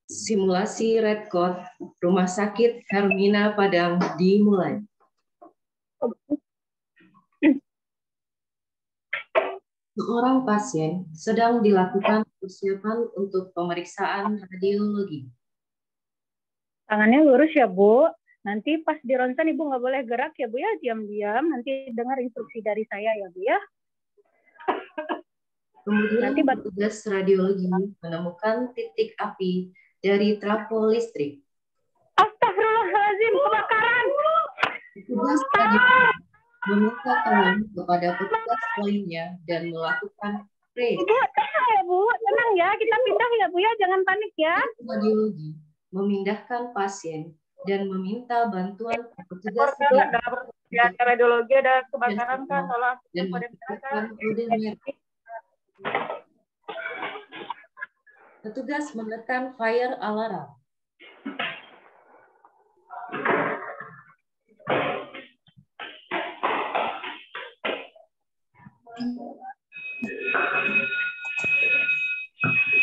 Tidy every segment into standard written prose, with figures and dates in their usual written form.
Simulasi Red Code Rumah Sakit Hermina Padang dimulai. Seorang pasien sedang dilakukan persiapan untuk pemeriksaan radiologi. Tangannya lurus ya, Bu. Nanti pas di ronsen Ibu nggak boleh gerak ya, Bu ya. Diam-diam. Nanti dengar instruksi dari saya ya, Bu ya. Kemudian petugas radiologi menemukan titik api dari trafo listrik. Astagfirullahaladzim, kebakaran! Petugas radiologi meminta tolong kepada petugas lainnya dan melakukan spray. Ibu, tenang ya, Bu. Tenang ya. Kita pindah ya, Bu ya. Jangan panik ya. Radiologi memindahkan pasien dan meminta bantuan petugas ya, radiologi ada kebakaran kan, tolong dan melakukan kode merah. Petugas menekan fire alarm.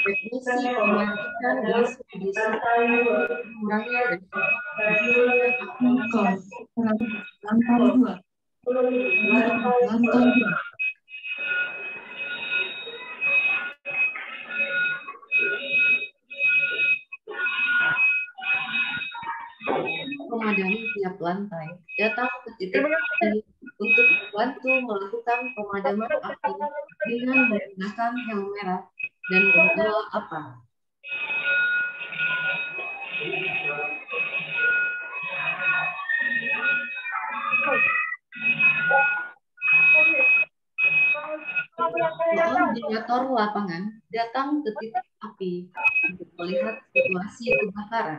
Teknisi mematikan distribusi mengurangi pemadam tiap lantai datang ke titik api untuk membantu melakukan pemadaman api dengan menggunakan helm merah dan membawa apa. Koordinator lapangan datang ke titik api untuk melihat situasi kebakaran.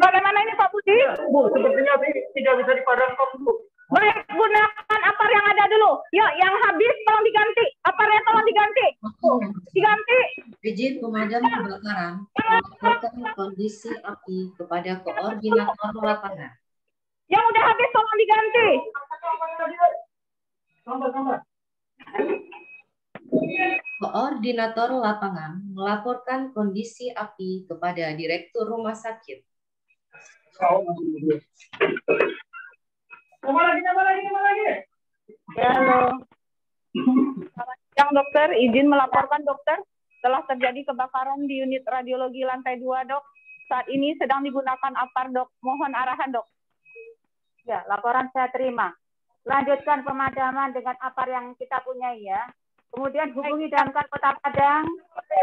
Bagaimana ini Pak Budi? Bu, sepertinya tidak bisa dipadamkan, Bu. Baik, gunakan apar yang ada dulu. Yuk, yang habis tolong diganti. Aparnya tolong diganti. Diganti. Izin pemadam kebakaran melaporkan kondisi api kepada koordinator lapangan. Yang udah habis tolong diganti. Koordinator lapangan melaporkan kondisi api kepada direktur rumah sakit. Tambah lagi. Halo. Selamat siang, dokter. Izin melaporkan, dokter. Telah terjadi kebakaran di unit radiologi lantai 2, dok. Saat ini sedang digunakan apar, dok. Mohon arahan, dok. Ya, laporan saya terima. Lanjutkan pemadaman dengan apar yang kita punya ya. Kemudian hubungi damkar Kota Padang,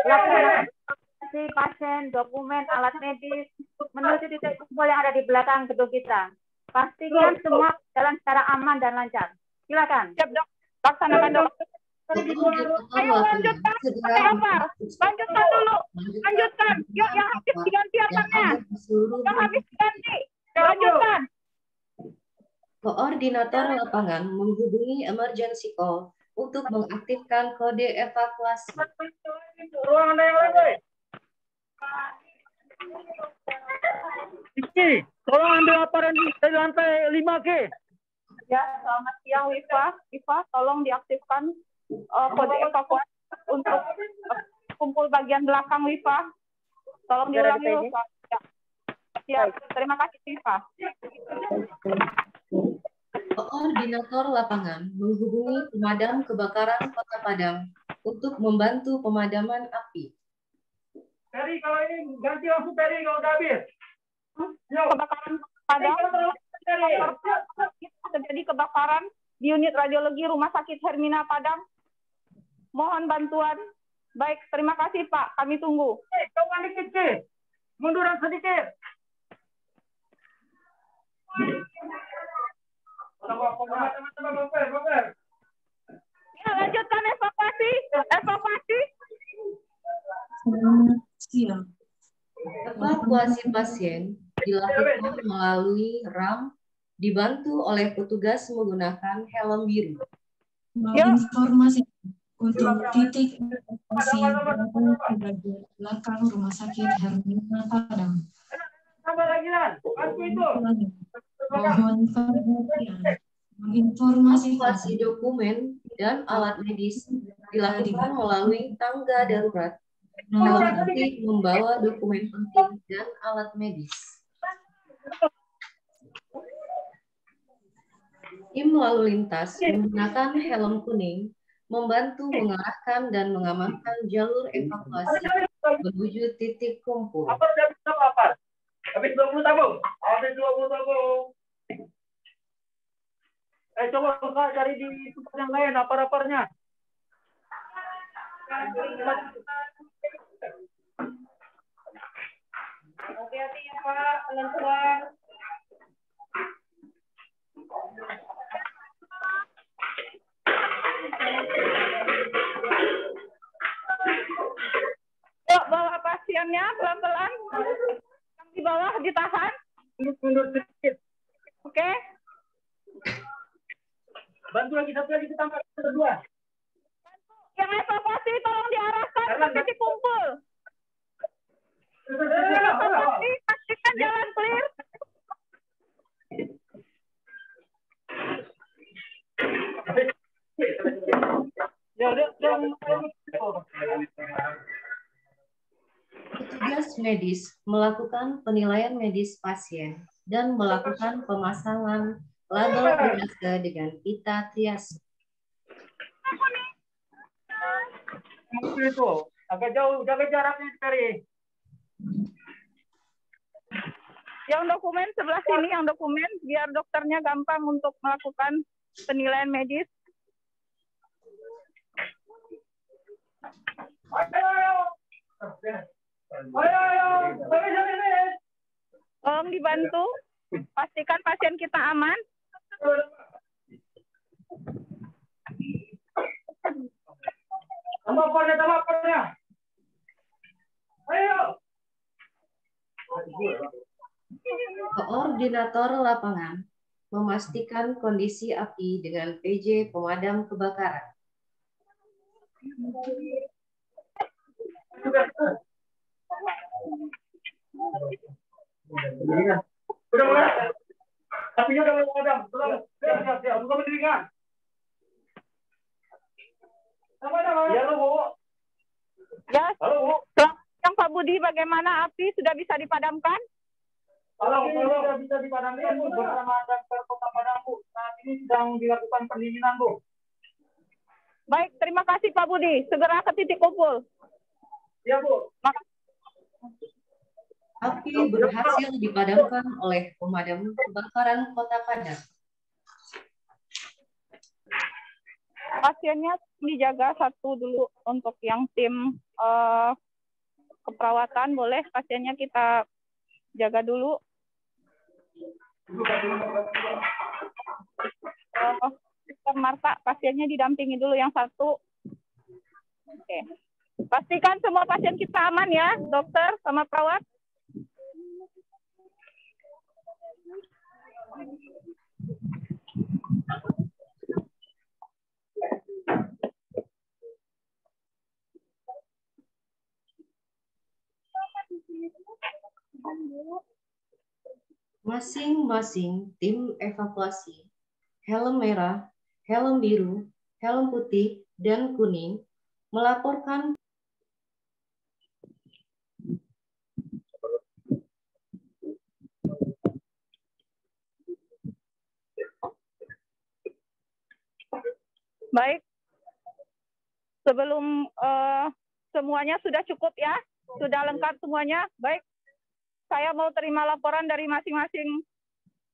lakukan evakuasi pasien, dokumen, alat medis, menuju titik kumpul yang ada di belakang gedung kita. Pastikan semua jalan secara aman dan lancar. Silakan. Siap, dok. Laksanakan, dok. Ayo lanjutkan. Lanjutkan dulu. Lanjutkan. Yuk, yang habis diganti aparnya. Yang habis diganti. Lanjutkan. Koordinator lapangan menghubungi emergency call untuk mengaktifkan kode evakuasi. Ruangan yang lain, Iki, tolong ambil laporan dari lantai 5G. Ya, selamat siang Wifa. Wifa, tolong diaktifkan kode evakuasi untuk kumpul bagian belakang Wifa. Tolong diulangi Wifa. Ya, terima kasih Wifa. Koordinator lapangan menghubungi pemadam kebakaran Kota Padang untuk membantu pemadaman api. Peri, kalau ini ganti langsung Peri kalau udah habis. Kebakaran Padang. Terjadi kebakaran di unit radiologi Rumah Sakit Hermina Padang. Mohon bantuan. Baik, terima kasih Pak. Kami tunggu. Tunggu dikit. Munduran sedikit. Ya, lanjutkan evakuasi. Evakuasi pasien dilakukan melalui ramp dibantu oleh petugas menggunakan helm biru. Informasi untuk titik evakuasi di belakang Rumah Sakit Hermina Padang. Tambah lagi lah. Bantu itu. Mohon perhatian. menginformasikan evakuasi dokumen dan alat medis dilakukan melalui tangga darurat. Helm putih membawa dokumen penting dan alat medis. Tim lalu lintas menggunakan helm kuning membantu mengarahkan dan mengamankan jalur evakuasi menuju titik kumpul. Apa udah bisa apa? Habis 20 tabung. Habis 20 tabung. Coba Kak cari di tempat yang lain rapor-rapornya. Hati-hati ya Pak, teman-teman. Yuk, bawa pasiennya pelan-pelan. Yang di bawah ditahan. Mundur sedikit. Oke. Bantu lagi satu lagi ditambah kedua. Yang evakuasi tolong diarahkan ke titik kumpul. Evakuasi, pastikan jalan clear. Ya udah. Petugas medis melakukan penilaian medis pasien dan melakukan pemasangan label triase dengan pita triase. Itu agak jauh, jaga jaraknya dari. Yang dokumen sebelah sini, yang dokumen biar dokternya gampang untuk melakukan penilaian medis. Tolong dibantu, pastikan pasien kita aman. Tambah apa? Ayo. Koordinator lapangan memastikan kondisi api dengan PJ pemadam kebakaran. Udah mulai. Apinya udah mulai padam. Siap. Buka berdirikan. Ya, Bu. Ya, Halo, Bu. yang Pak Budi, bagaimana api sudah bisa dipadamkan? Halo, sudah bisa dipadamkan, Bu, bersama Damkar Kota Padang, Bu. Saat ini sedang dilakukan pendinginan, Bu. Baik, terima kasih Pak Budi. Segera ke titik kumpul. Ya, Bu. Api berhasil dipadamkan oleh pemadam kebakaran Kota Padang. Pasiennya dijaga satu dulu untuk yang tim keperawatan, boleh pasiennya kita jaga dulu. Dokter Marta, pasiennya didampingi dulu yang satu. Oke. Pastikan semua pasien kita aman ya, dokter sama perawat. Masing-masing tim evakuasi, helm merah, helm biru, helm putih, dan kuning melaporkan Baik, sebelum semuanya sudah cukup ya, sudah lengkap semuanya. Baik, saya mau terima laporan dari masing-masing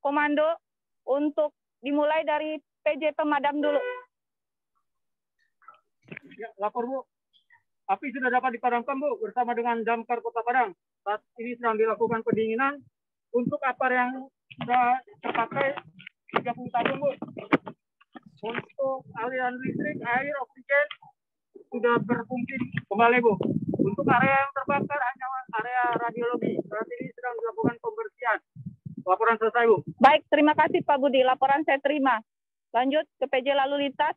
komando untuk dimulai dari PJ pemadam dulu. Ya, lapor, Bu. Api sudah dapat dipadamkan, Bu, bersama dengan Damkar Kota Padang. Saat ini sedang dilakukan pendinginan. Untuk apar yang sudah terpakai 30 tabung, Bu. Untuk aliran listrik, air, oksigen sudah berfungsi kembali, Bu. Untuk area yang terbakar hanya area radiologi. Saat ini sedang dilakukan pembersihan. Laporan selesai, Bu. Baik, terima kasih Pak Budi. Laporan saya terima. Lanjut ke PJ lalu lintas.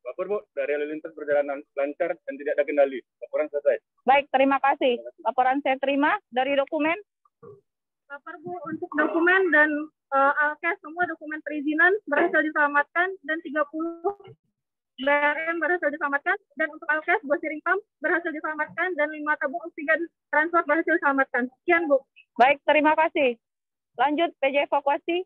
Lapor, Bu, dari lalu lintas berjalan lancar dan tidak ada kendali. Laporan selesai. Baik, terima kasih. Laporan saya terima. Dari dokumen. Lapor, Bu, untuk dokumen dan Alkes semua dokumen perizinan berhasil diselamatkan dan 30 BRM berhasil diselamatkan, dan untuk Alkes 2 siring pump berhasil diselamatkan dan 5 tabung oksigen transport berhasil diselamatkan. Sekian, Bu. Baik, terima kasih. Lanjut PJ evakuasi.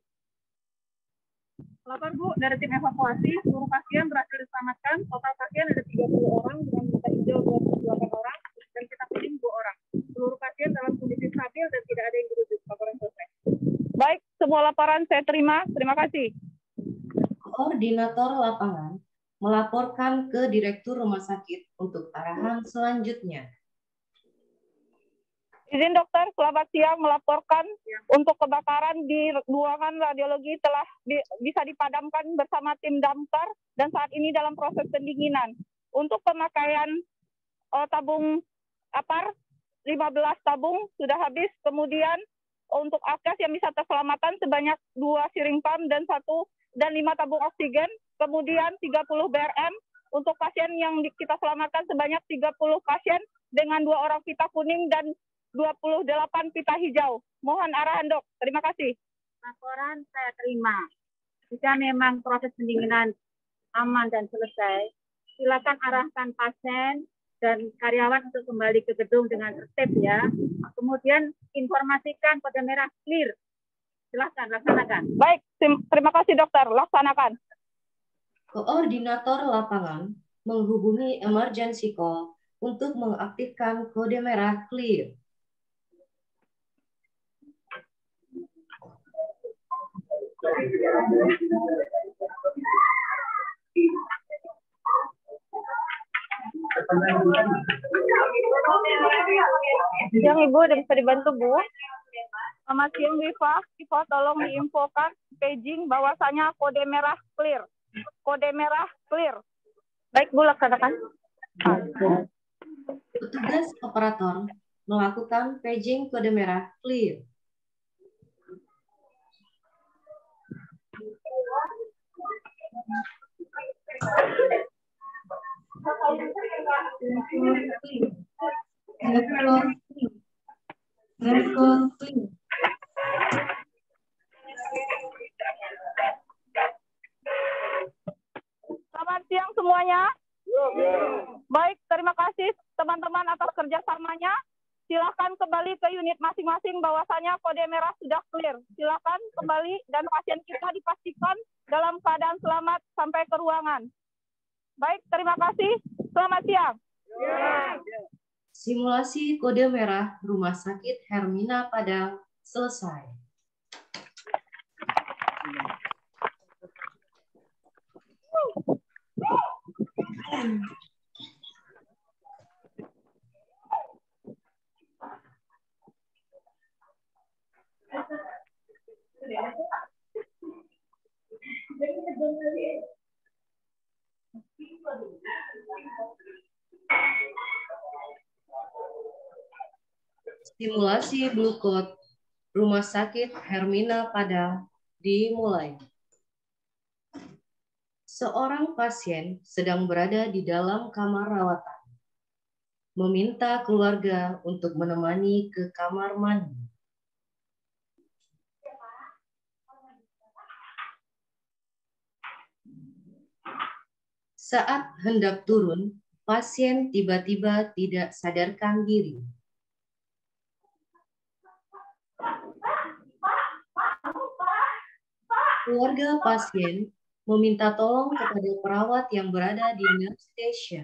Lapor, Bu, dari tim evakuasi, seluruh pasien berhasil diselamatkan. Total pasien ada 30 orang dengan kita hijau 28 orang dan kita kuning 2 orang. Seluruh pasien dalam kondisi stabil dan tidak ada yang dirujuk. Laporan selesai. Baik, semua laporan saya terima. Terima kasih. Koordinator lapangan melaporkan ke Direktur Rumah Sakit untuk arahan selanjutnya. Izin dokter, selamat siang, melaporkan untuk kebakaran di ruangan radiologi telah bisa dipadamkan bersama tim damkar dan saat ini dalam proses pendinginan. Untuk pemakaian tabung APAR, 15 tabung sudah habis, kemudian untuk Alkes yang bisa terselamatkan sebanyak 2 siring pump dan 5 tabung oksigen, kemudian 30 BRM. Untuk pasien yang kita selamatkan sebanyak 30 pasien dengan 2 orang pita kuning dan 28 pita hijau. Mohon arahan, Dok. Terima kasih. Laporan saya terima. Jika memang proses pendinginan aman dan selesai, silakan arahkan pasien dan karyawan untuk kembali ke gedung dengan tertib ya. Kemudian informasikan kode merah clear. Silakan laksanakan. Baik, terima kasih dokter. Laksanakan. Koordinator lapangan menghubungi emergency call untuk mengaktifkan kode merah clear. Yang Ibu bisa dibantu, Bu. Selamat siang, Viva. Viva, tolong diinfokan paging bahwasanya kode merah clear. Kode merah clear. Baik, Bu, laksanakan. Petugas operator melakukan paging kode merah clear. Rekor clear. Selamat siang semuanya. Baik, terima kasih teman-teman atas kerjasamanya. Silakan kembali ke unit masing-masing bahwasanya kode merah sudah clear. Silakan kembali dan pasien kita dipastikan dalam keadaan selamat sampai ke ruangan. Baik, terima kasih. Selamat siang. Simulasi kode merah Rumah Sakit Hermina Padang selesai. Simulasi Blue Code Rumah Sakit Hermina Padang dimulai. Seorang pasien sedang berada di dalam kamar rawatan. Meminta keluarga untuk menemani ke kamar mandi. Saat hendak turun, pasien tiba-tiba tidak sadarkan diri. Keluarga pasien meminta tolong kepada perawat yang berada di nurse station.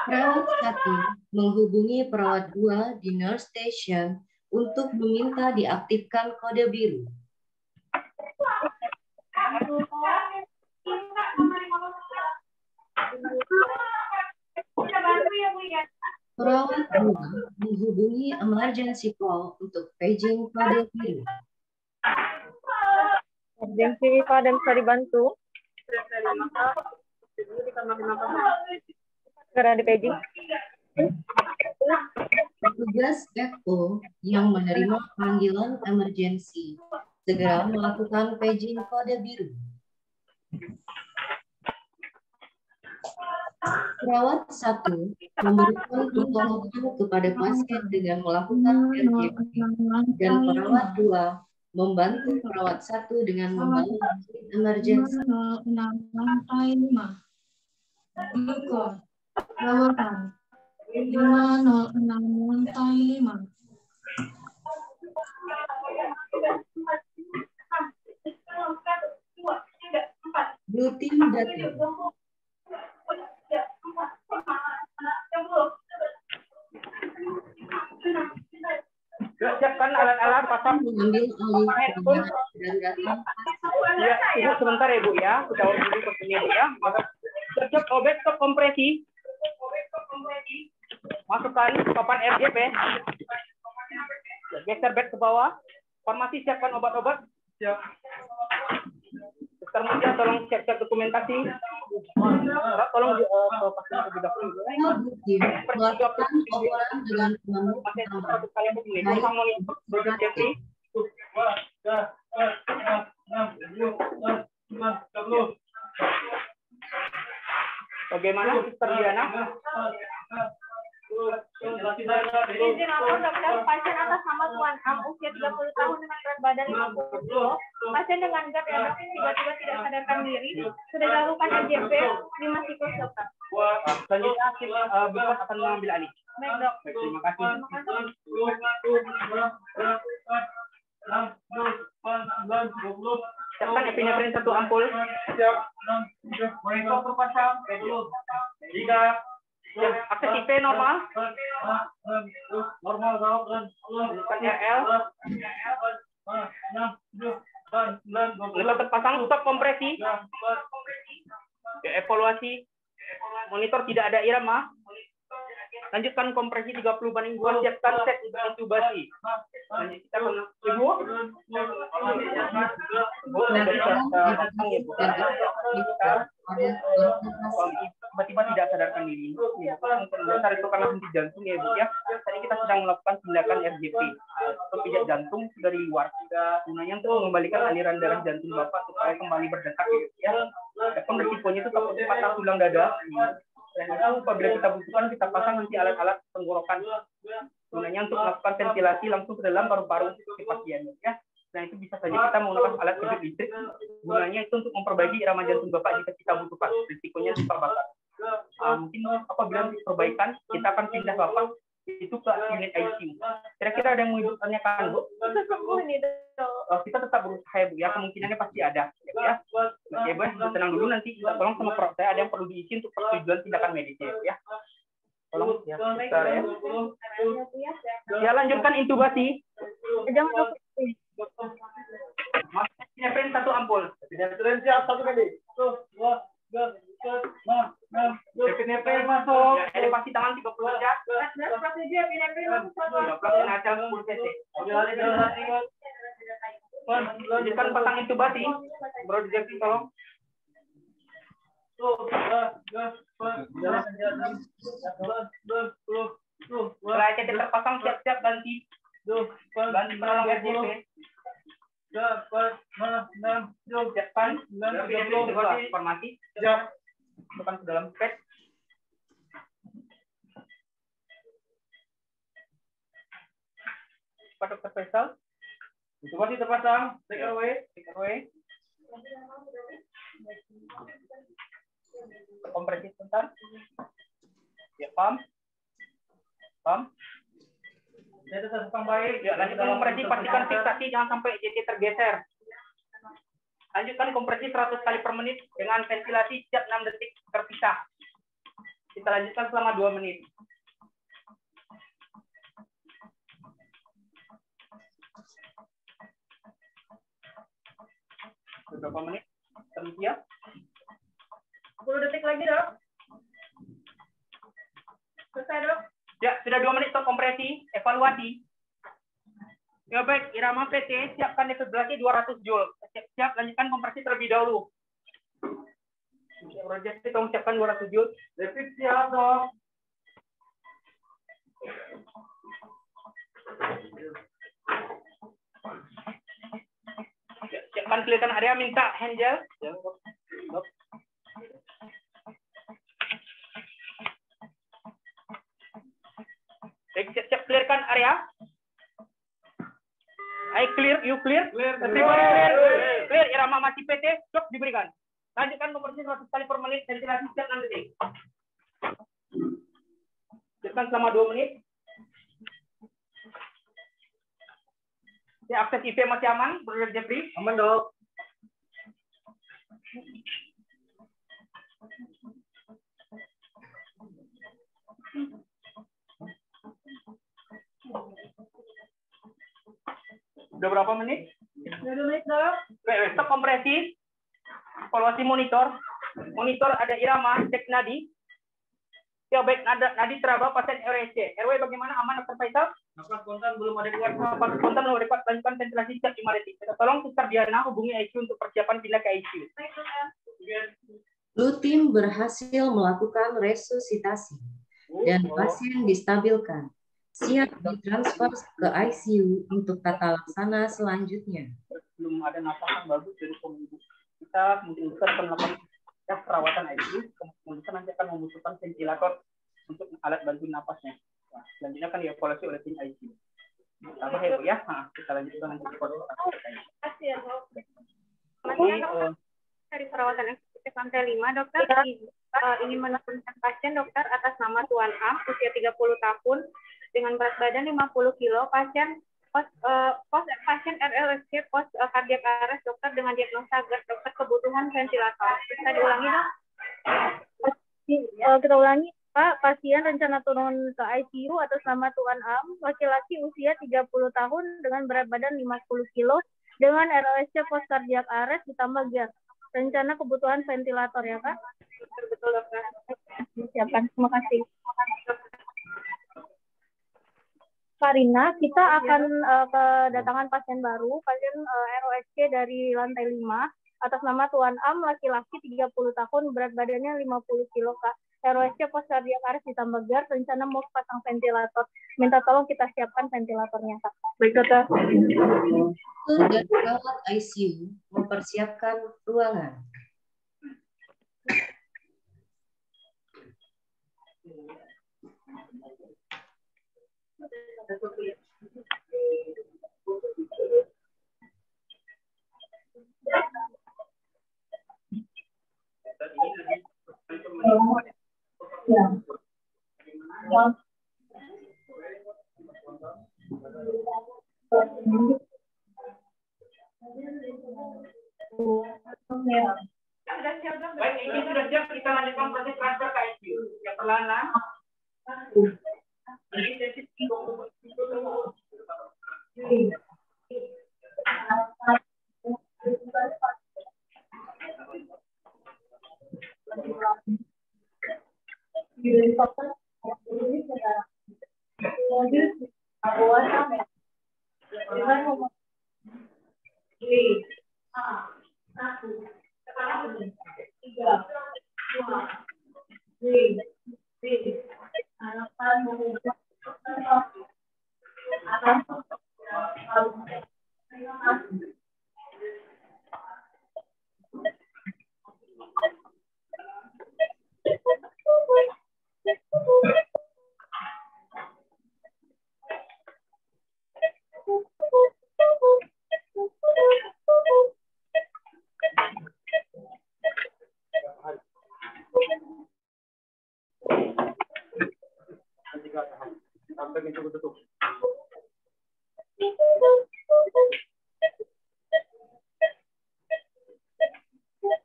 Perawat 1 menghubungi perawat 2 di nurse station untuk meminta diaktifkan kode biru. Perawat 2 menghubungi emergency call untuk paging kode biru. Emergency Viva dan bisa dibantu. Segera di paging. Petugas FO yang menerima panggilan emergency segera melakukan paging kode biru. Perawat 1 memberikan pertolongan kepada pasien dengan melakukan RGP, dan perawat 2 membantu perawat 1 dengan membawa emergensi. 506 lantai 5. Glukos, perawatan 506 lantai 5. Glutin data. Siapkan alat-alat, pasang Mengambil alih pendengaran dan data. ya, Ibu sebentar ya Bu ya, kita urus dulu personnya Bu ya. Maka siap obat stop kompresi. Masukkan papan RGP. Geser bed ke bawah. Farmasi siapkan obat-obat. Siap. Dokter Mutia tolong siap-siap dokumentasi. Tolong pasien terlebih dahulu. Melakukan operan dengan bagaimana Suster Diana? Izin lapor dokter, pasien atas nama Tuan Am, usia 30 tahun dengan berat badan 50 kilo. Pasien dengan GERD ya dok, tiba-tiba tidak sadarkan diri. Sudah dilakukan RGP, 5 siklus dokter. Selanjutnya Bukan akan mengambil alih. Baik dok. Baik, terima kasih. Siapkan epinefrin 1 ampul. Siap. Akses IP normal. Bukan RL. Lepas terpasang, stop kompresi. Evaluasi. Monitor tidak ada irama. Lanjutkan kompresi 30/2, siapkan set intubasi. Lanjut kita ke Ibu. Tiba-tiba tidak sadarkan diri. Besar itu karena henti jantung ya Bu ya. Tadi kita sedang melakukan tindakan RGP atau pijat jantung dari luar. Gunanya untuk mengembalikan aliran darah jantung Bapak supaya kembali berdetak ya. Walaupun risikonya itu takut patah tulang dada. Dan itu apabila kita butuhkan kita pasang nanti alat-alat tenggorokan. Gunanya untuk melakukan ventilasi langsung ke dalam paru-paru si pasien ya. Nah itu bisa saja kita menggunakan alat kejut listrik. Gunanya itu untuk memperbaiki irama jantung Bapak jika kita butuhkan. Risikonya luka bakar. Mungkin apabila perbaikan kita akan pindah Bapak itu ke unit ICU. Kira-kira ada yang mau ditanyakan Bu? Kita tetap berusaha ya Bu ya, kemungkinannya pasti ada ya. Oke Bu, tenang dulu, nanti kita tolong sama perawat saya ada yang perlu diisi untuk persetujuan tindakan medis ya. Tolong ya, bentar ya. Ya lanjutkan intubasi. Jangan Epinefrin 1 ampul. Epinefrin siap 1 kali. Epinefrin masuk. Elevasi tangan 30 derajat. prosedur epinefrin masuk. Penajam 10 cc. Lanjutkan pasang intubasi. Bro Jeffrey tolong. Setelah CT terpasang siap-siap ganti penolong RGP. Siapkan informasi. Masukkan ke dalam pet. Pak Dokter Faisal. Intubasi terpasang. Take away. Kompresi sebentar. Ya, pump. Saya tetap baik. Ya, lanjutkan kompresi, pastikan fiksasi, jangan sampai JT tergeser. Lanjutkan kompresi 100 kali per menit dengan ventilasi setiap 6 detik terpisah. Kita lanjutkan selama 2 menit. Beberapa menit. Tersiap. 10 detik lagi dok. Selesai dok. Ya, sudah 2 menit stop kompresi, evaluasi. Ya baik, irama PT, siapkan defibrillasi 200 Joule. Siap, lanjutkan kompresi terlebih dahulu. Roger, tolong siapkan 200 Joule. Defib siap dong. Siapkan kelihatan area, minta hand gel. area? Clear, you clear? Clear. Clear. Irama mati PT, stop diberikan. Lanjutkan membersih 100 kali per menit, ventilasi setiap 6 detik. Lanjutkan selama 2 menit. Ya, akses IP masih aman, Brother Jeffrey? Aman, Dok. Udah berapa menit? 2 menit, Dok. Stop kompresi. Evaluasi monitor. Monitor ada irama, cek nadi. Ya baik, nadi teraba pasien RWC. RW bagaimana, aman Dr. Faisal? Nafas spontan belum ada keluar. Nafas spontan belum ada, lanjutkan ventilasi setiap 5 detik. Tolong Suster Diana hubungi ICU untuk persiapan pindah ke ICU. Blue Team berhasil melakukan resusitasi dan pasien distabilkan. Siap ditransfer ke ICU untuk tata laksana selanjutnya. Belum ada nafas yang bagus dari pembunuh. Kita mungkin bisa melakukan perawatan ICU, kemudian nanti akan membutuhkan ventilator untuk alat bantu napasnya. Nah, selanjutnya akan dievaluasi oleh tim ICU. Tambah ya Bu ya. Nah, kita lanjutkan nanti proses. Kasih ya, Dok. Dari perawatan eksekutif lantai 5, dokter ingin menurunkan pasien dokter atas nama Tuan Am, usia 30 tahun, dengan berat badan 50 kilo, pasien pasien RLSC pos kardiak arrest dokter dengan diagnosa GERD, dokter kebutuhan ventilator. Bisa diulangi, Dok? Kita ulangi, Pak. Pasien rencana turun ke ICU atas nama Tuan Am, laki-laki usia 30 tahun dengan berat badan 50 kilo dengan RLSC pos kardiak arrest ditambah GERD. Rencana kebutuhan ventilator ya, Kak? Betul, dokter. Siapkan. Terima kasih. Karina, kita akan kedatangan pasien baru, pasien ROSC dari lantai 5, atas nama Tuan Am, laki-laki 30 tahun, berat badannya 50 kilo, Kak. ROSC pos kardiak arrest ditambah GERD, rencana mau pasang ventilator. Minta tolong kita siapkan ventilatornya, Kak. Baik, dokter. Dan perawat ICU mempersiapkan ruangan. Baik, ini sudah siap, kita lanjutkan proses transfer ke ICU. Yang perlahan. Sampai pintu tutup.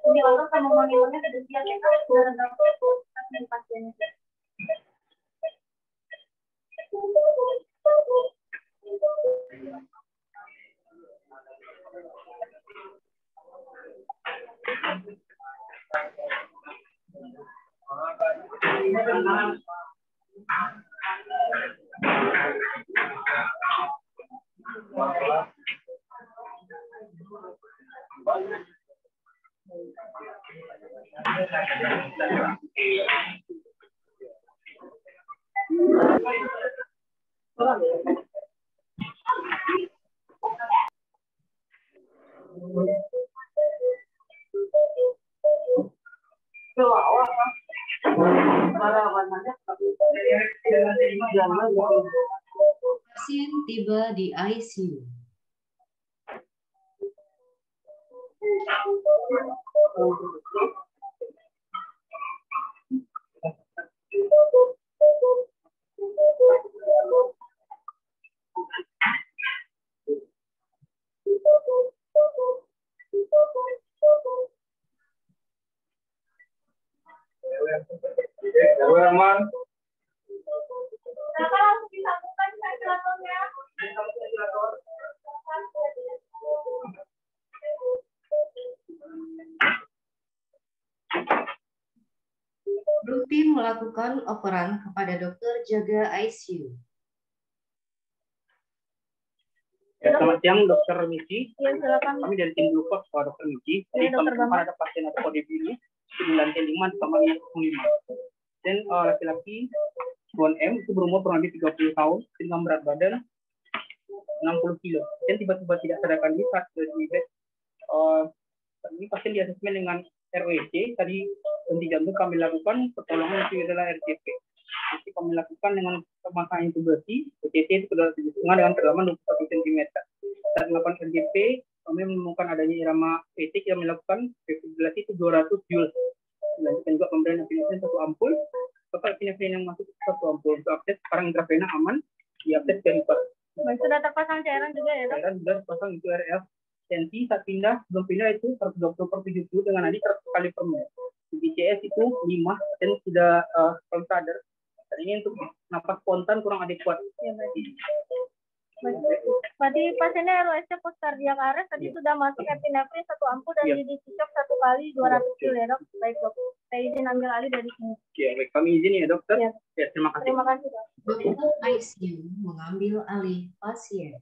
Ini orang sama monitornya sudah siap ya, Kak? Sudah pasiennya. Pasien tiba di ICU. Rutin melakukan operan kepada dokter jaga ICU. Ya, selamat siang, Dokter Michi. Ya, silakan. Kami dari tim Glukos, Dokter Michi. Ya, Dokter Bambang. Ada pasien atau kode biru di lantai 5 sama 5. Dan laki-laki Tuan M itu berumur kurang lebih 30 tahun dengan berat badan 60 kilo. Dan tiba-tiba tidak sadarkan diri saat di bed. Ini pasien diasesmen dengan ROEC. Tadi henti jantung kami lakukan pertolongan itu adalah RCP. Jadi kami lakukan dengan pemasangan intubasi, OCT itu sudah 7,5 dengan kedalaman 21 cm. Saat melakukan RCP, kami menemukan adanya irama etik yang melakukan fibrillasi itu 200 Joule. Dilanjutkan juga pemberian epinefrin 1 ampul. Total epinefrin yang masuk 1 ampul. Untuk akses sekarang intravena aman, diakses ke river. Sudah terpasang cairan juga ya, Dok? Cairan sudah terpasang itu RF. Tensi saat pindah, sebelum pindah itu 120/70 dengan nadi 100 kali per menit. BCS itu 5 dan tidak sadar. Tadinya untuk napas spontan kurang adekuat. Ya, berarti pasiennya ROS-nya post kardiak arrest tadi sudah masuk epinefrin 1 ampul dan dicicok 1 kali 200 Joule ya, Dok. Baik, Dok. Saya izin ambil alih dari sini. Ya, baik. Kami izin ya, Dokter. Ya. Ya, terima kasih. Terima kasih, Dok. Dokter ICU mengambil alih pasien.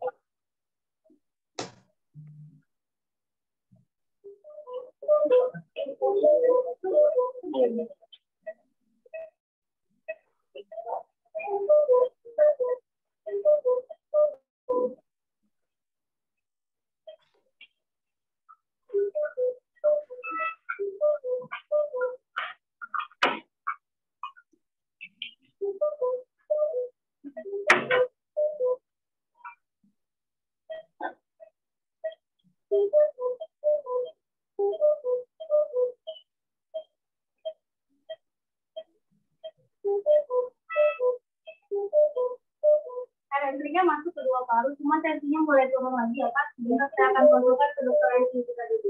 Tensinya masuk ke 2 paru, cuma tensinya mulai turun lagi ya, Pak. Jadi saya akan konsulkan ke dokter ICU kita dulu.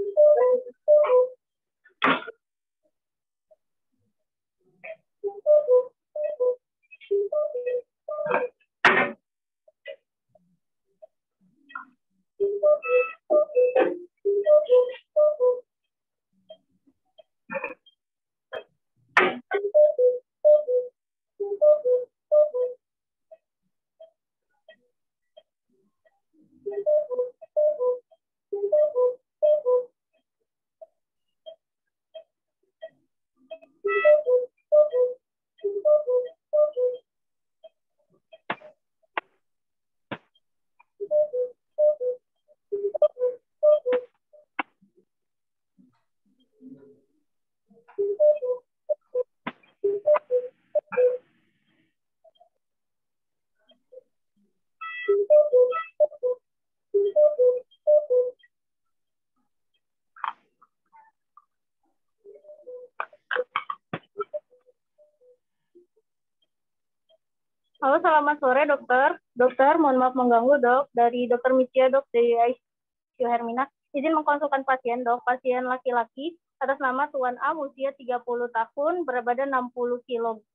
Halo, selamat sore, dokter. Dokter, mohon maaf mengganggu, dok. Dari dokter Micia, dok, dari ICU Hermina. Izin mengkonsulkan pasien, dok. Pasien laki-laki atas nama Tuan A, usia 30 tahun, berat badan 60 kilo.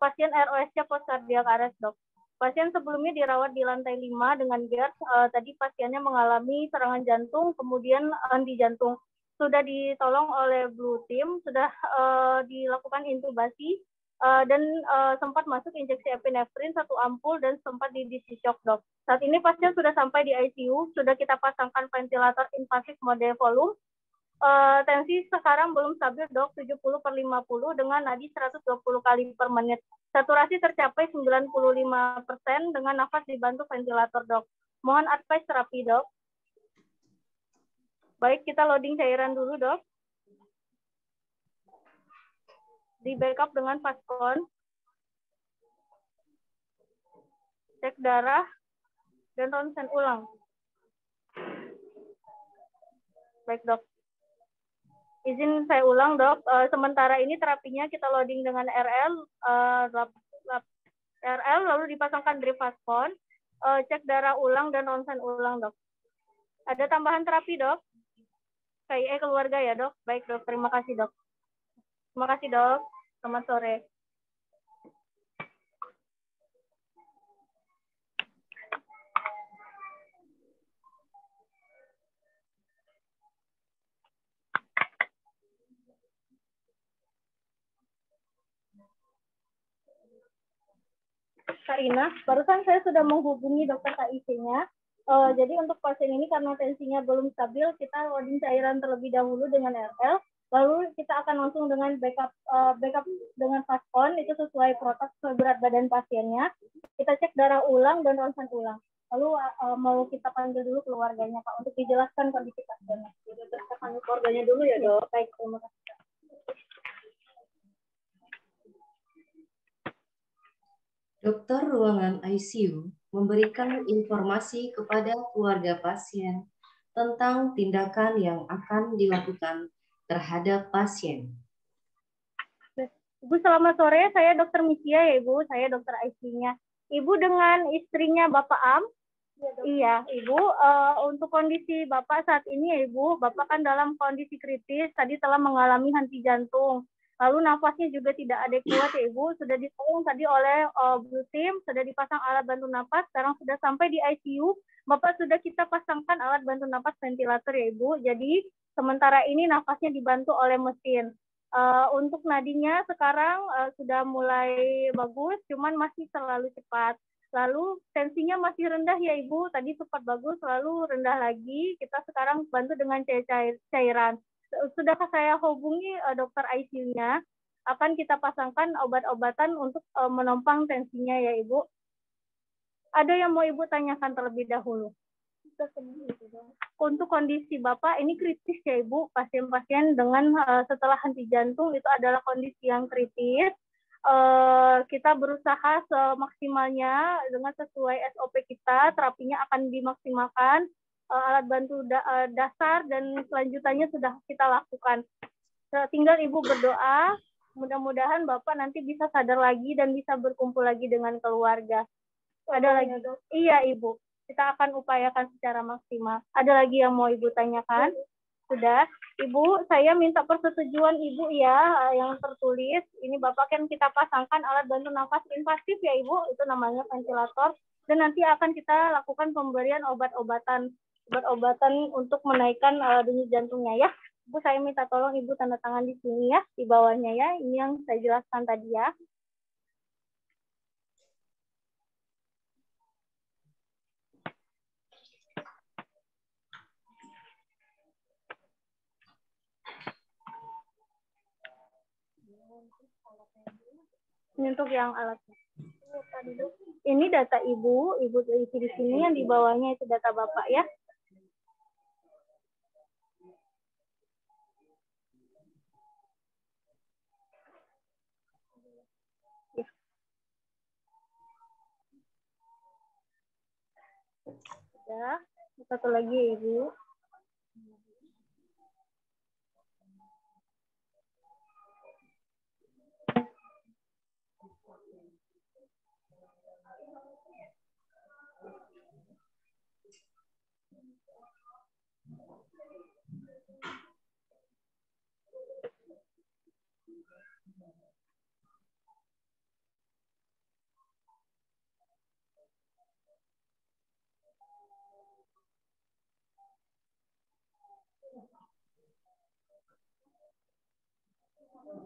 Pasien ROS-nya post cardiac arrest, dok. Pasien sebelumnya dirawat di lantai 5 dengan GERD. Tadi pasiennya mengalami serangan jantung, kemudian henti jantung. Sudah ditolong oleh Blue Team, sudah dilakukan intubasi, dan sempat masuk injeksi epinefrin 1 ampul dan sempat di DC shock, dok. Saat ini pasien sudah sampai di ICU, sudah kita pasangkan ventilator invasif mode volume. Tensi sekarang belum stabil, dok, 70/50 dengan nadi 120 kali per menit. Saturasi tercapai 95% dengan nafas dibantu ventilator, dok. Mohon advice terapi, dok. Baik, kita loading cairan dulu, dok. Di backup dengan Fastcon. cek darah, dan ronsen ulang. Baik, Dok. Izin saya ulang, Dok. Sementara ini terapinya kita loading dengan RL lalu dipasangkan drip Fastcon, cek darah ulang dan ronsen ulang, Dok. Ada tambahan terapi, Dok? KIE keluarga ya, Dok? Baik, Dok. Terima kasih, Dok. Terima kasih, Dok. Selamat sore. Kak Rina, barusan saya sudah menghubungi dokter KIC-nya. Jadi untuk pasien ini karena tensinya belum stabil, kita loading cairan terlebih dahulu dengan RL, lalu kita akan langsung dengan backup dengan Fastcon, itu sesuai protokol sesuai berat badan pasiennya. Kita cek darah ulang dan ronsen ulang. Lalu mau kita panggil dulu keluarganya, Pak, untuk dijelaskan kondisi pasiennya. Jadi kita panggil keluarganya dulu ya, Dok. Baik, terima kasih. Dokter ruangan ICU memberikan informasi kepada keluarga pasien tentang tindakan yang akan dilakukan terhadap pasien. Ibu, selamat sore. Saya Dokter Misia ya, Ibu. Saya dokter ICU-nya. Ibu dengan istrinya Bapak Am? Iya, Ibu. Untuk kondisi Bapak saat ini ya, Ibu. Bapak kan dalam kondisi kritis, tadi telah mengalami henti jantung. Lalu nafasnya juga tidak adekuat ya, Ibu. Sudah ditolong tadi oleh Blue Team, sudah dipasang alat bantu napas, sekarang sudah sampai di ICU. Bapak sudah kita pasangkan alat bantu napas ventilator ya, Ibu. Jadi sementara ini nafasnya dibantu oleh mesin. Untuk nadinya sekarang sudah mulai bagus, cuman masih terlalu cepat. Lalu tensinya masih rendah ya, Ibu. Tadi sempat bagus, lalu rendah lagi. Kita sekarang bantu dengan cairan. Sudahkah saya hubungi dokter ICU-nya? Akan kita pasangkan obat-obatan untuk menopang tensinya ya, Ibu. Ada yang mau Ibu tanyakan terlebih dahulu? Untuk kondisi Bapak ini kritis ya, Ibu. Pasien-pasien dengan setelah henti jantung itu adalah kondisi yang kritis. Kita berusaha semaksimalnya dengan sesuai SOP kita, terapinya akan dimaksimalkan. Alat bantu dasar dan selanjutannya sudah kita lakukan. Tinggal Ibu berdoa, mudah-mudahan Bapak nanti bisa sadar lagi dan bisa berkumpul lagi dengan keluarga. Ada lagi? Iya, Ibu. Kita akan upayakan secara maksimal. Ada lagi yang mau Ibu tanyakan? Sudah. Ibu, saya minta persetujuan Ibu ya, yang tertulis. Ini Bapak kan kita pasangkan alat bantu nafas invasif ya, Ibu. Itu namanya ventilator. Dan nanti akan kita lakukan pemberian obat-obatan untuk menaikkan denyut jantungnya ya. Ibu, saya minta tolong Ibu tanda tangan di sini ya, di bawahnya ya. Ini yang saya jelaskan tadi ya. Ini untuk yang alatnya. Ini data Ibu isi di sini, yang di bawahnya itu data Bapak ya. Ya, satu lagi ya, Ibu.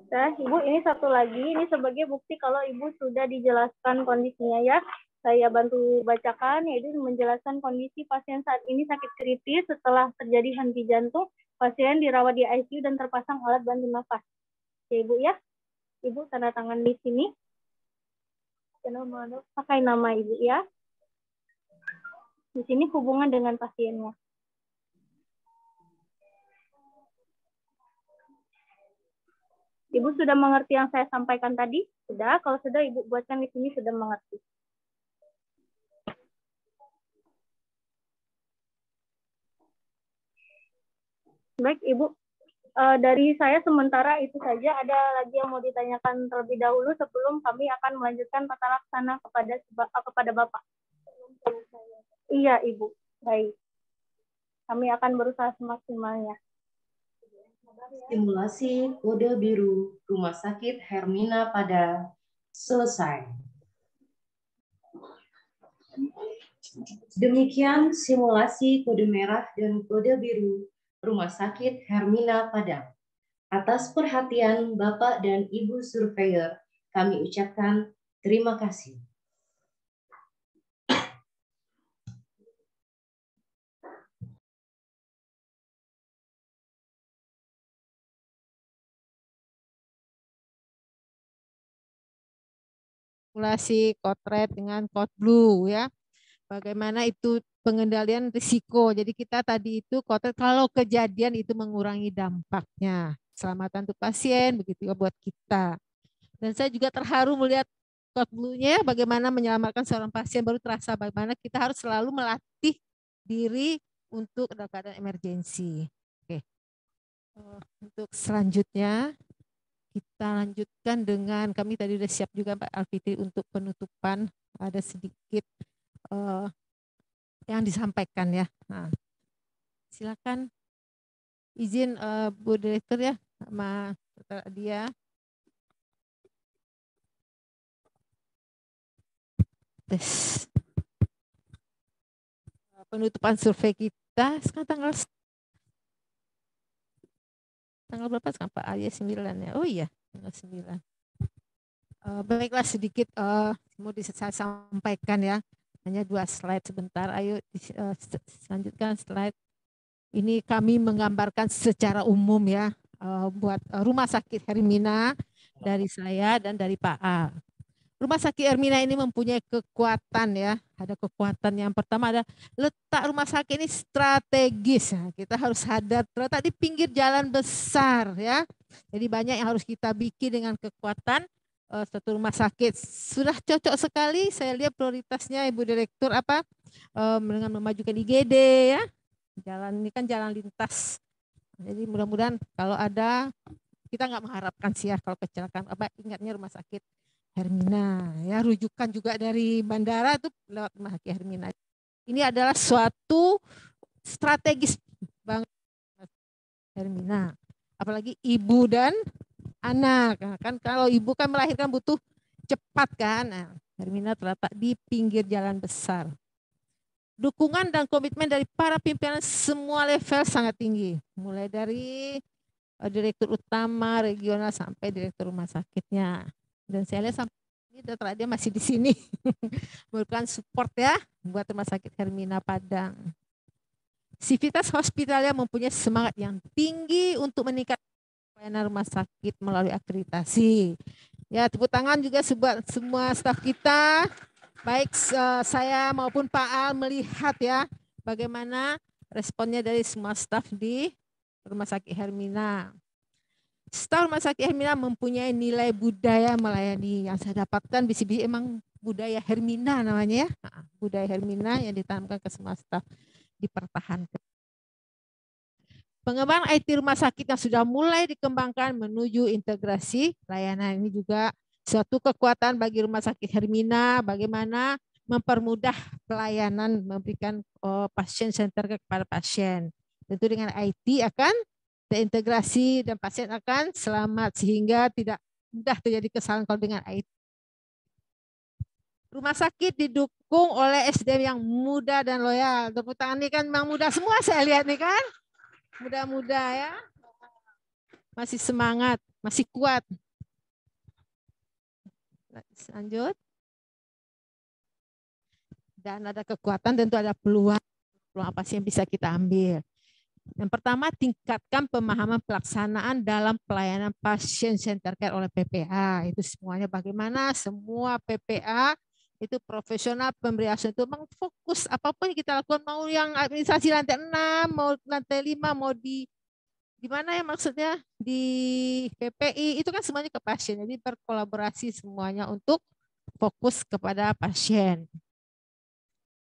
Nah, Ibu, ini satu lagi, ini sebagai bukti kalau Ibu sudah dijelaskan kondisinya ya. Saya bantu bacakan, yaitu menjelaskan kondisi pasien saat ini sakit kritis setelah terjadi henti jantung. Pasien dirawat di ICU dan terpasang alat bantu nafas. Ya, Ibu ya. Ibu tanda tangan di sini. Pakai nama Ibu ya. Di sini hubungan dengan pasiennya. Ibu sudah mengerti yang saya sampaikan tadi? Sudah, kalau sudah Ibu buatkan di sini sudah mengerti. Baik, Ibu. Dari saya sementara itu saja. Ada lagi yang mau ditanyakan terlebih dahulu sebelum kami akan melanjutkan tata laksana kepada Bapak. Iya, Ibu. Baik. Kami akan berusaha semaksimalnya. Simulasi kode biru Rumah Sakit Hermina Padang selesai. Demikian simulasi kode merah dan kode biru Rumah Sakit Hermina Padang. Atas perhatian Bapak dan Ibu Surveyor, kami ucapkan terima kasih. Simulasi code red dengan code blue ya. Bagaimana itu pengendalian risiko. Jadi kita tadi itu code red, kalau kejadian itu mengurangi dampaknya. Keselamatan untuk pasien, begitu juga buat kita. Dan saya juga terharu melihat code blue-nya bagaimana menyelamatkan seorang pasien, baru terasa bagaimana kita harus selalu melatih diri untuk dalam keadaan emergensi. Oke. Untuk selanjutnya kita lanjutkan dengan, kami tadi sudah siap juga Pak Alfitri untuk penutupan, ada sedikit yang disampaikan ya. Nah, silakan izin Bu Direktur ya sama dia. Tes. Penutupan survei kita sekarang tanggal berapa sekarang Pak? Ya 9 ya. Oh iya, tanggal 9. Baiklah sedikit mau saya sampaikan ya. Hanya 2 slide sebentar. Ayo lanjutkan slide. Ini kami menggambarkan secara umum ya buat Rumah Sakit Hermina dari saya dan dari Pak A. Rumah Sakit Hermina ini mempunyai kekuatan ya. Ada kekuatan yang pertama, ada letak rumah sakit ini strategis. Nah, kita harus sadar terletak di pinggir jalan besar ya. Jadi banyak yang harus kita bikin dengan kekuatan satu rumah sakit. Sudah cocok sekali. Saya lihat prioritasnya Ibu Direktur apa dengan memajukan IGD ya. Jalan ini kan jalan lintas. Jadi mudah-mudahan kalau ada, kita nggak mengharapkan sih ya kalau kecelakaan apa, ingatnya Rumah Sakit Hermina ya, rujukan juga dari bandara itu lewat Rumah Sakit Hermina. Ini adalah suatu strategis banget Hermina, apalagi ibu dan anak. Nah, kan kalau ibu kan melahirkan butuh cepat kan. Nah, Hermina terletak di pinggir jalan besar. Dukungan dan komitmen dari para pimpinan semua level sangat tinggi, mulai dari direktur utama regional sampai direktur rumah sakitnya. Dan saya lihat sampai ini dokter dia masih di sini. Memberikan support ya buat Rumah Sakit Hermina Padang. Sivitas Hospitalia mempunyai semangat yang tinggi untuk meningkatkan pelayanan rumah sakit melalui akreditasi. Ya, tepuk tangan juga semua staf kita, baik saya maupun Pak Al melihat ya bagaimana responnya dari semua staf di Rumah Sakit Hermina. Staf Rumah Sakit Hermina mempunyai nilai budaya melayani. Yang saya dapatkan bisi-bisi emang budaya Hermina namanya ya. Budaya Hermina yang ditanamkan ke semua staf dipertahankan. Pengembangan IT rumah sakit yang sudah mulai dikembangkan menuju integrasi layanan ini juga suatu kekuatan bagi Rumah Sakit Hermina, bagaimana mempermudah pelayanan, memberikan pasien center kepada pasien. Tentu dengan IT akan terintegrasi dan pasien akan selamat sehingga tidak mudah terjadi kesalahan kalau dengan IT. Rumah sakit didukung oleh SDM yang muda dan loyal. Tepuk tangan ini kan memang muda semua saya lihat nih kan. Muda-muda ya. Masih semangat, masih kuat. Lanjut. Dan ada kekuatan, tentu ada peluang apa sih yang bisa kita ambil. Yang pertama, tingkatkan pemahaman pelaksanaan dalam pelayanan pasien center care oleh PPA. Itu semuanya bagaimana semua PPA itu profesional pemberi asuhan itu memang fokus apapun yang kita lakukan, mau yang administrasi lantai 6, mau lantai 5, mau di mana ya maksudnya di PPI, itu kan semuanya ke pasien. Jadi berkolaborasi semuanya untuk fokus kepada pasien.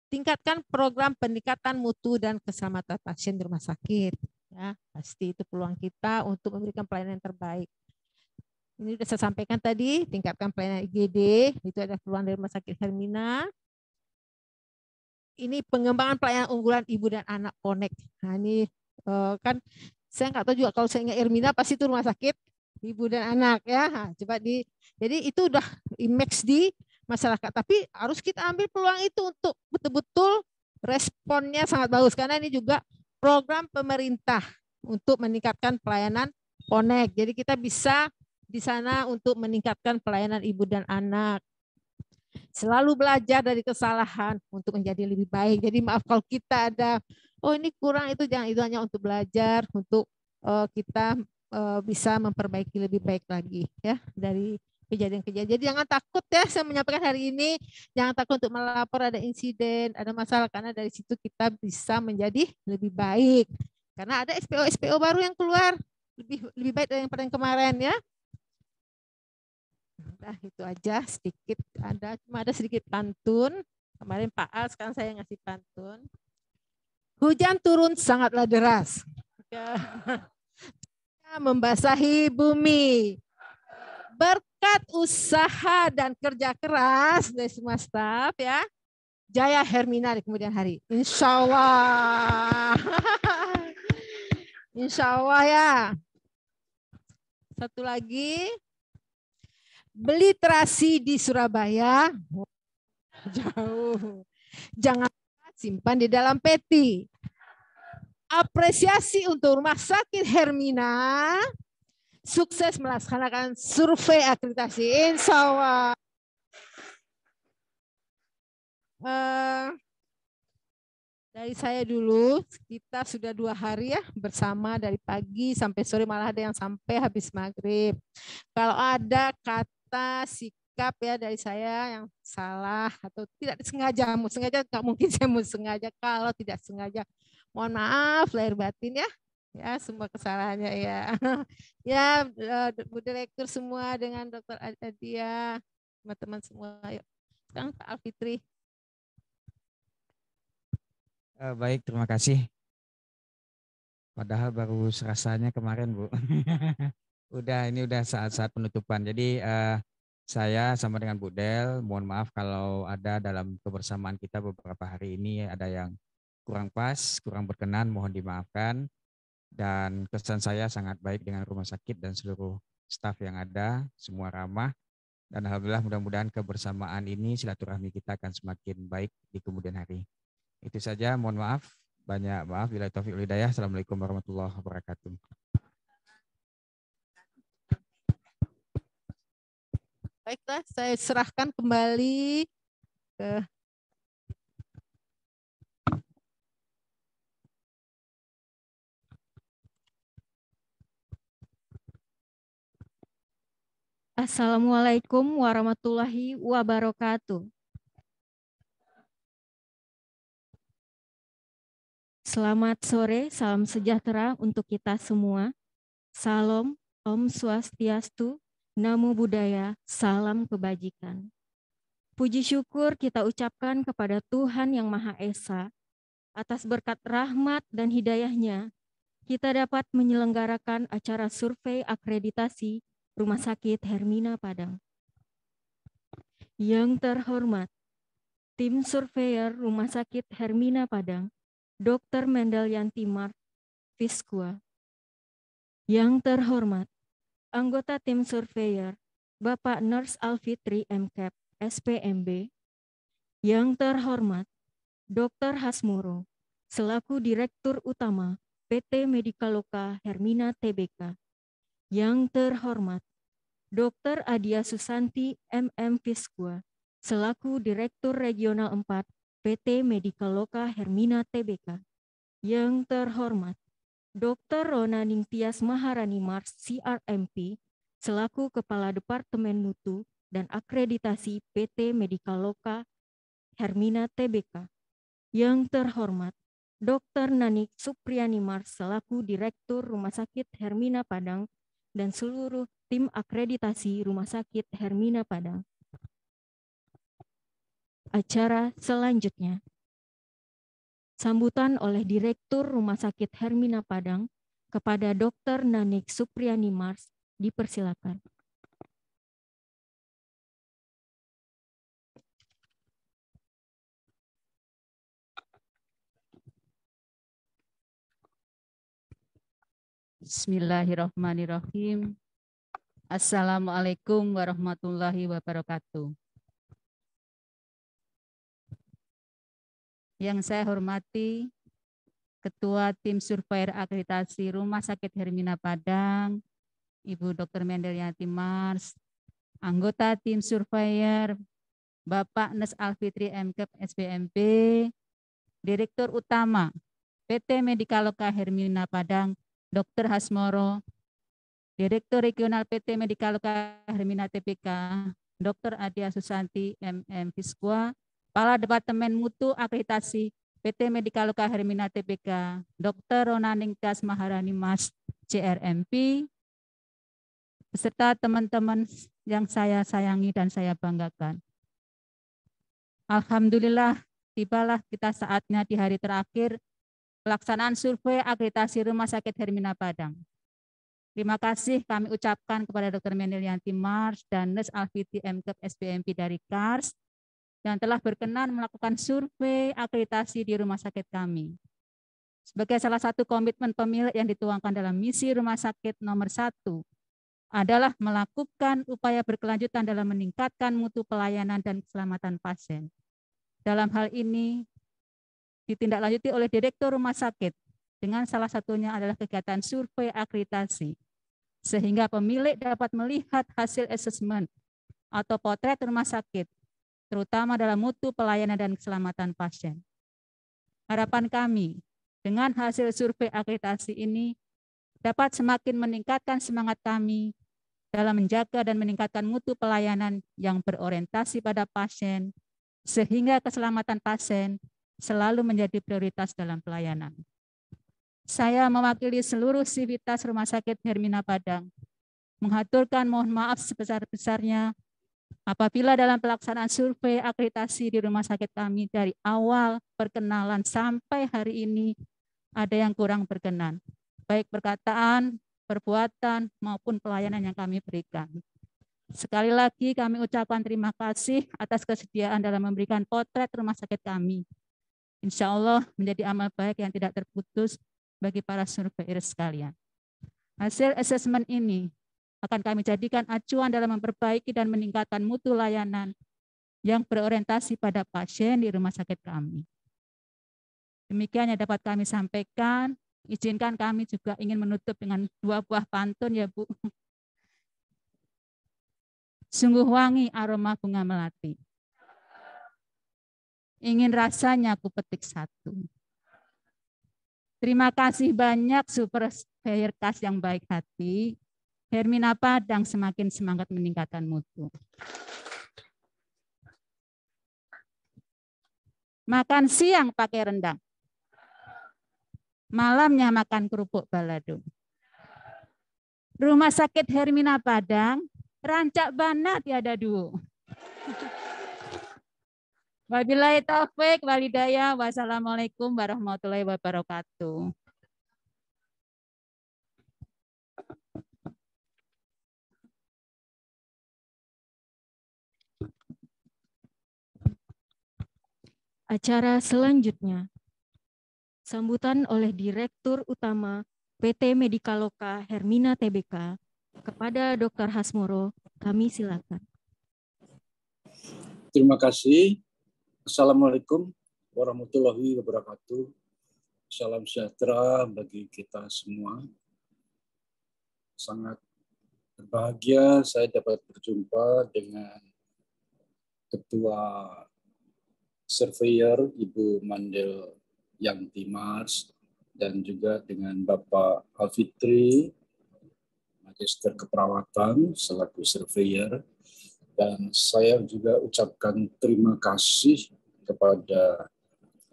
Tingkatkan program peningkatan mutu dan keselamatan pasien di rumah sakit. Ya, pasti itu peluang kita untuk memberikan pelayanan yang terbaik. Ini sudah saya sampaikan tadi, tingkatkan pelayanan IGD, itu ada peluang dari Rumah Sakit Hermina. Ini pengembangan pelayanan unggulan ibu dan anak Connect. Nah ini kan saya nggak tahu juga, kalau saya ingat Hermina pasti itu rumah sakit ibu dan anak ya. Nah, jadi itu udah image di masyarakat. Tapi harus kita ambil peluang itu untuk betul-betul responnya sangat bagus, karena ini juga program pemerintah untuk meningkatkan pelayanan Connect. Jadi kita bisa di sana untuk meningkatkan pelayanan ibu dan anak. Selalu belajar dari kesalahan untuk menjadi lebih baik. Jadi maaf kalau kita ada, oh ini kurang, itu jangan, itu hanya untuk belajar, untuk kita bisa memperbaiki lebih baik lagi ya dari kejadian-kejadian. Jadi jangan takut ya, saya menyampaikan hari ini, jangan takut untuk melapor ada insiden, ada masalah, karena dari situ kita bisa menjadi lebih baik. Karena ada SPO baru yang keluar, lebih baik daripada yang kemarin ya. Nah, itu aja sedikit, cuma ada sedikit pantun. Kemarin Pak Al, sekarang saya ngasih pantun. Hujan turun sangatlah deras. Membasahi bumi. Berkat usaha dan kerja keras dari semua staf ya. Jaya Hermina di kemudian hari. Insya Allah. Insya Allah ya. Satu lagi. Beli terasi di Surabaya. Jauh. Jangan simpan di dalam peti. Apresiasi untuk Rumah Sakit Hermina. Sukses melaksanakan survei akreditasi. Insya Allah. Dari saya dulu, kita sudah 2 hari ya bersama dari pagi sampai sore, malah ada yang sampai habis maghrib. Kalau ada kata sikap ya dari saya yang salah atau tidak sengaja nggak mungkin saya mau sengaja. Kalau tidak sengaja, mohon maaf lahir batin ya. Ya semua kesalahannya ya. Ya Bu Direktur semua dengan Dr. Adia, teman-teman semua. Yuk. Sekarang Pak Alfitri. Baik, terima kasih. Padahal baru rasanya kemarin, Bu. Ini udah saat-saat penutupan. Jadi saya sama dengan Bu Del, mohon maaf kalau ada dalam kebersamaan kita beberapa hari ini ada yang kurang pas, kurang berkenan, mohon dimaafkan. Dan kesan saya sangat baik dengan rumah sakit dan seluruh staf yang ada, semua ramah. Dan alhamdulillah mudah-mudahan kebersamaan ini, silaturahmi kita akan semakin baik di kemudian hari. Itu saja, mohon maaf, banyak maaf. Billahi taufiq wal hidayah. Assalamualaikum warahmatullahi wabarakatuh. Baiklah, saya serahkan kembali ke Assalamualaikum warahmatullahi wabarakatuh. Selamat sore, salam sejahtera untuk kita semua. Salam, Om Swastiastu, Namo Buddhaya, salam kebajikan. Puji syukur kita ucapkan kepada Tuhan Yang Maha Esa, atas berkat rahmat dan hidayahnya, kita dapat menyelenggarakan acara survei akreditasi Rumah Sakit Hermina Padang. Yang terhormat, tim surveyor Rumah Sakit Hermina Padang, Dr. Mendelyanti Mart, Fiskua. Yang terhormat, anggota tim surveyor, Bapak Nurse Alfitri MCAP, SPMB. Yang terhormat, Dr. Hasmoro, selaku Direktur Utama PT Medikaloka Hermina Tbk. Yang terhormat, Dr. Adia Susanti MM Fiskua, selaku Direktur Regional 4 PT Medikaloka Hermina Tbk. Yang terhormat, Dr. Rona Ningtyas Maharani Mars CRMP, selaku Kepala Departemen Mutu dan Akreditasi PT Medikaloka Hermina Tbk. Yang terhormat, Dr. Nanik Supriyani Mars, selaku Direktur Rumah Sakit Hermina Padang dan seluruh tim akreditasi Rumah Sakit Hermina Padang. Acara selanjutnya. Sambutan oleh Direktur Rumah Sakit Hermina Padang, kepada Dr. Nanik Supriyani Mars, dipersilakan. Bismillahirrahmanirrahim. Assalamualaikum warahmatullahi wabarakatuh. Yang saya hormati Ketua Tim Surveyor Akreditasi Rumah Sakit Hermina Padang, Ibu Dr. Mendelianti Mars, anggota Tim Surveyor Bapak Nes Alfitri MKep SBMP, Direktur Utama PT Medikaloka Hermina Padang, Dr. Hasmoro, Direktur Regional PT Medikaloka Hermina TPK, Dr. Adia Susanti MM Fiskwa, Kepala Departemen Mutu Akreditasi PT Medikaloka Hermina TPK, Dr. Ronaning Das Maharani Mas CRMP, beserta teman-teman yang saya sayangi dan saya banggakan. Alhamdulillah, tibalah kita saatnya di hari terakhir pelaksanaan survei akreditasi Rumah Sakit Hermina Padang. Terima kasih kami ucapkan kepada Dr. Mendelianti Mars dan Nes Alfitri MKep SBMP dari KARS yang telah berkenan melakukan survei akreditasi di rumah sakit kami. Sebagai salah satu komitmen pemilik yang dituangkan dalam misi rumah sakit nomor 1 adalah melakukan upaya berkelanjutan dalam meningkatkan mutu pelayanan dan keselamatan pasien. Dalam hal ini ditindaklanjuti oleh Direktur Rumah Sakit dengan salah satunya adalah kegiatan survei akreditasi, sehingga pemilik dapat melihat hasil asesmen atau potret rumah sakit, terutama dalam mutu pelayanan dan keselamatan pasien. Harapan kami dengan hasil survei akreditasi ini dapat semakin meningkatkan semangat kami dalam menjaga dan meningkatkan mutu pelayanan yang berorientasi pada pasien, sehingga keselamatan pasien selalu menjadi prioritas dalam pelayanan. Saya mewakili seluruh sivitas Rumah Sakit Hermina Padang mengaturkan mohon maaf sebesar-besarnya apabila dalam pelaksanaan survei akreditasi di rumah sakit kami dari awal perkenalan sampai hari ini ada yang kurang berkenan, baik perkataan, perbuatan, maupun pelayanan yang kami berikan. Sekali lagi kami ucapkan terima kasih atas kesediaan dalam memberikan potret rumah sakit kami. Insya Allah menjadi amal baik yang tidak terputus bagi para surveyor sekalian. Hasil asesmen ini akan kami jadikan acuan dalam memperbaiki dan meningkatkan mutu layanan yang berorientasi pada pasien di rumah sakit kami. Demikian yang dapat kami sampaikan. Izinkan kami juga ingin menutup dengan 2 buah pantun ya Bu. Sungguh wangi aroma bunga melati. Ingin rasanya aku petik 1. Terima kasih banyak surveyor KARS yang baik hati. Hermina Padang semakin semangat meningkatkan mutu. Makan siang pakai rendang. Malamnya makan kerupuk balado. Rumah Sakit Hermina Padang, rancak bana tiada duo. Wabillahi taufik walhidayah. Wassalamualaikum warahmatullahi wabarakatuh. Acara selanjutnya, sambutan oleh Direktur Utama PT Medikaloka Hermina TBK kepada Dr. Hasmoro, kami silakan. Terima kasih. Assalamualaikum warahmatullahi wabarakatuh. Salam sejahtera bagi kita semua. Sangat berbahagia saya dapat berjumpa dengan Ketua Surveyor Ibu Mendelianti Mars dan juga dengan Bapak Alfitri, Magister Keperawatan selaku Surveyor. Dan saya juga ucapkan terima kasih kepada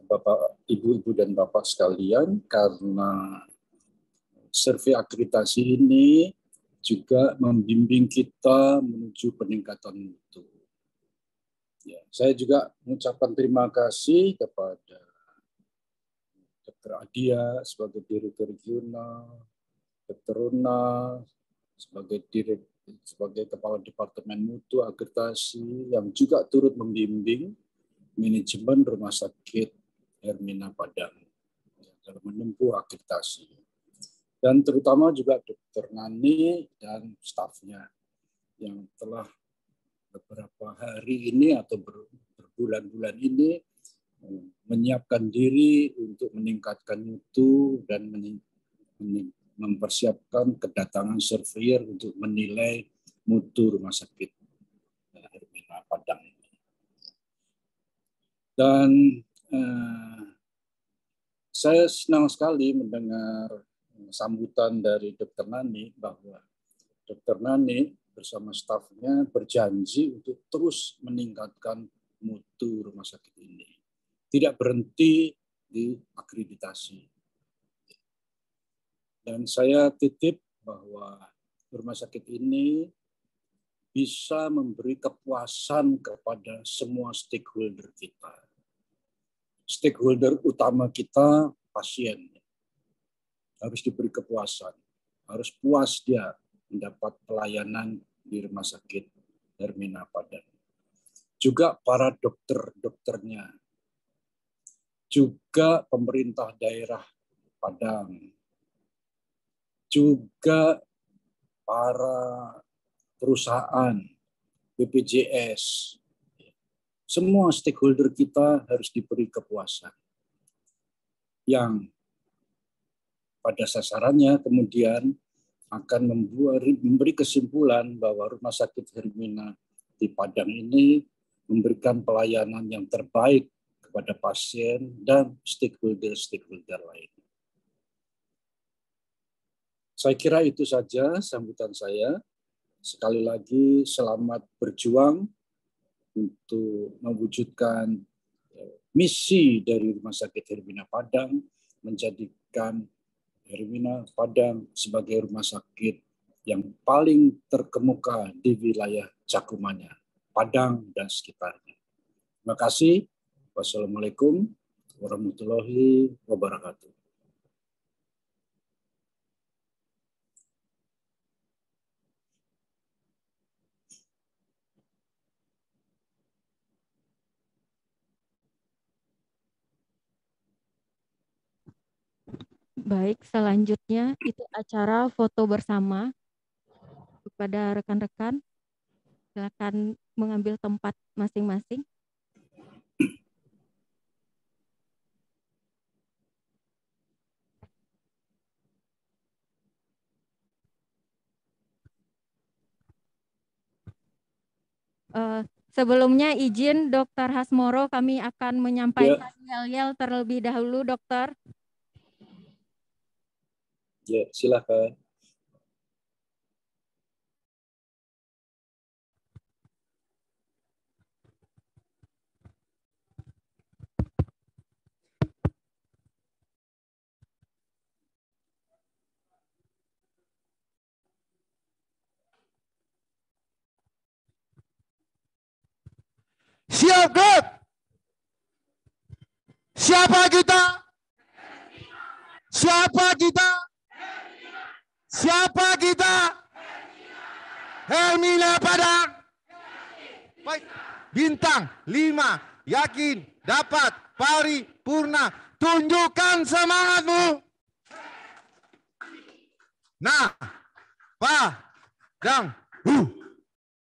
Bapak, Ibu-ibu dan Bapak sekalian karena survei akreditasi ini juga membimbing kita menuju peningkatan mutu. Ya, saya juga mengucapkan terima kasih kepada Dr. Adia sebagai Direktur Regional, Dr. Runa sebagai Kepala Departemen Mutu Akreditasi yang juga turut membimbing manajemen Rumah Sakit Hermina Padang dalam menempuh akreditasi. Dan terutama juga Dr. Nani dan stafnya yang telah beberapa hari ini atau berbulan-bulan ini menyiapkan diri untuk meningkatkan mutu dan mempersiapkan kedatangan surveyor untuk menilai mutu Rumah Sakit Hermina Padang. Dan saya senang sekali mendengar sambutan dari Dr. Nani bahwa Dr. Nani bersama stafnya berjanji untuk terus meningkatkan mutu rumah sakit ini. Tidak berhenti di akreditasi. Dan saya titip bahwa rumah sakit ini bisa memberi kepuasan kepada semua stakeholder kita. Stakeholder utama kita pasien. Harus diberi kepuasan. Harus puas dia mendapat pelayanan di Rumah Sakit Hermina Padang. Juga para dokter-dokternya. Juga pemerintah daerah Padang. Juga para perusahaan, BPJS. Semua stakeholder kita harus diberi kepuasan. Yang pada sasarannya kemudian akan memberi kesimpulan bahwa Rumah Sakit Hermina di Padang ini memberikan pelayanan yang terbaik kepada pasien dan stakeholder-stakeholder lain. Saya kira itu saja sambutan saya. Sekali lagi selamat berjuang untuk mewujudkan misi dari Rumah Sakit Hermina Padang, menjadikan Hermina Padang sebagai rumah sakit yang paling terkemuka di wilayah cakumannya, Padang dan sekitarnya. Terima kasih. Wassalamualaikum warahmatullahi wabarakatuh. Baik, selanjutnya itu acara foto bersama. Kepada rekan-rekan, silakan mengambil tempat masing-masing. Sebelumnya izin Dr. Hasmoro, kami akan menyampaikan yel-yel terlebih dahulu, dokter. Ya, silakan. Siap, gerak. Siapa kita? Siapa kita? Siapa kita? Hermina Padang. Baik. Bintang 5, yakin dapat paripurna. Tunjukkan semangatmu. Nah, Padang.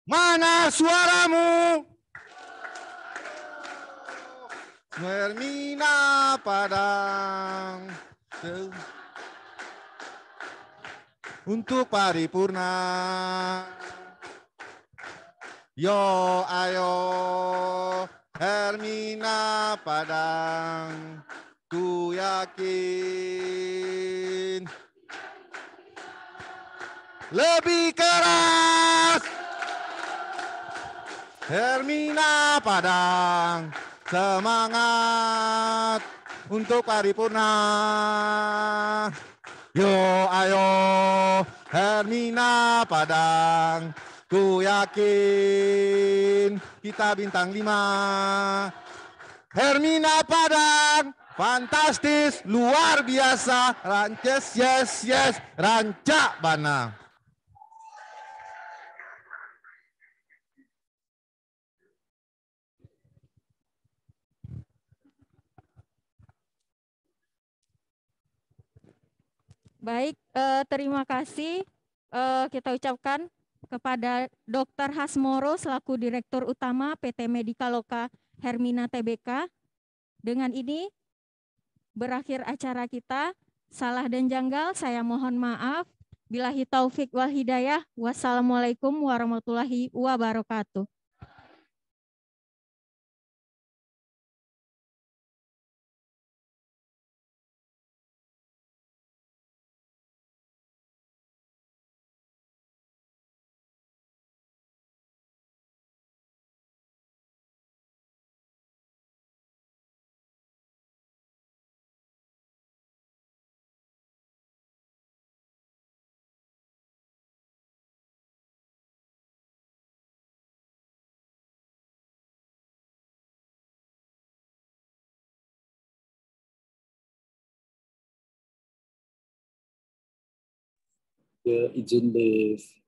Mana suaramu? Hermina Padang untuk paripurna. Yo ayo Hermina Padang, ku yakin lebih keras. Hermina Padang, semangat untuk paripurna. Yo ayo Hermina Padang, ku yakin kita bintang 5. Hermina Padang, Fantastis, luar biasa, rances, yes, rancak bana. Baik, terima kasih kita ucapkan kepada Dr. Hasmoro selaku Direktur Utama PT Medikaloka Hermina Tbk. Dengan ini berakhir acara kita. Salah dan janggal saya mohon maaf. Billahi taufik wal hidayah. Wassalamualaikum warahmatullahi wabarakatuh. izin live.